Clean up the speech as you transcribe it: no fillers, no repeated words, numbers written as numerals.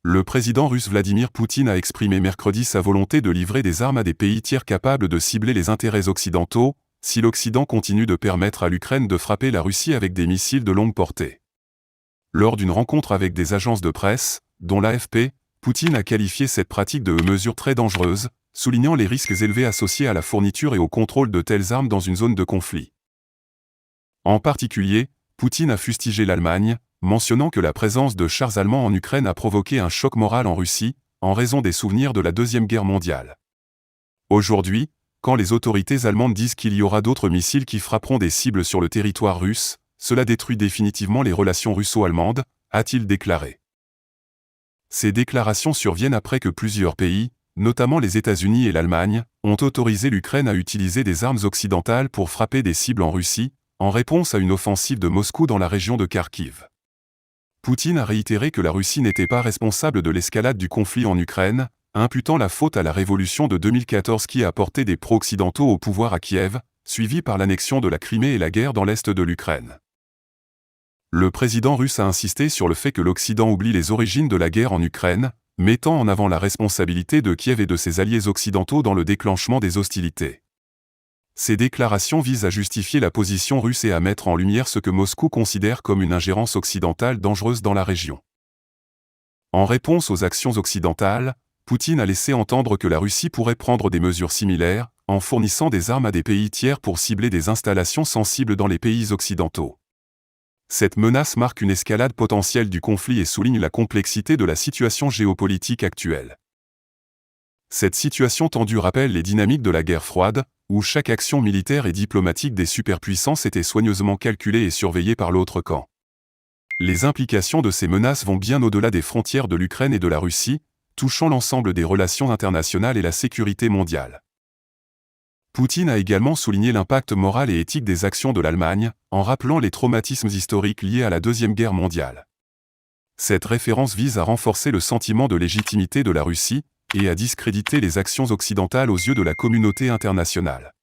Le président russe Vladimir Poutine a exprimé mercredi sa volonté de livrer des armes à des pays tiers capables de cibler les intérêts occidentaux, si l'Occident continue de permettre à l'Ukraine de frapper la Russie avec des missiles de longue portée. Lors d'une rencontre avec des agences de presse, dont l'AFP, Poutine a qualifié cette pratique de mesure très dangereuse, soulignant les risques élevés associés à la fourniture et au contrôle de telles armes dans une zone de conflit. En particulier, Poutine a fustigé l'Allemagne, mentionnant que la présence de chars allemands en Ukraine a provoqué un choc moral en Russie, en raison des souvenirs de la Deuxième Guerre mondiale. Aujourd'hui, quand les autorités allemandes disent qu'il y aura d'autres missiles qui frapperont des cibles sur le territoire russe, cela détruit définitivement les relations russo-allemandes, a-t-il déclaré. Ces déclarations surviennent après que plusieurs pays, notamment les États-Unis et l'Allemagne, ont autorisé l'Ukraine à utiliser des armes occidentales pour frapper des cibles en Russie, en réponse à une offensive de Moscou dans la région de Kharkiv. Poutine a réitéré que la Russie n'était pas responsable de l'escalade du conflit en Ukraine, imputant la faute à la révolution de 2014 qui a porté des pro-occidentaux au pouvoir à Kiev, suivie par l'annexion de la Crimée et la guerre dans l'est de l'Ukraine. Le président russe a insisté sur le fait que l'Occident oublie les origines de la guerre en Ukraine, mettant en avant la responsabilité de Kiev et de ses alliés occidentaux dans le déclenchement des hostilités. Ces déclarations visent à justifier la position russe et à mettre en lumière ce que Moscou considère comme une ingérence occidentale dangereuse dans la région. En réponse aux actions occidentales, Poutine a laissé entendre que la Russie pourrait prendre des mesures similaires, en fournissant des armes à des pays tiers pour cibler des installations sensibles dans les pays occidentaux. Cette menace marque une escalade potentielle du conflit et souligne la complexité de la situation géopolitique actuelle. Cette situation tendue rappelle les dynamiques de la guerre froide, où chaque action militaire et diplomatique des superpuissances était soigneusement calculée et surveillée par l'autre camp. Les implications de ces menaces vont bien au-delà des frontières de l'Ukraine et de la Russie, touchant l'ensemble des relations internationales et la sécurité mondiale. Poutine a également souligné l'impact moral et éthique des actions de l'Allemagne, en rappelant les traumatismes historiques liés à la Deuxième Guerre mondiale. Cette référence vise à renforcer le sentiment de légitimité de la Russie, et à discréditer les actions occidentales aux yeux de la communauté internationale.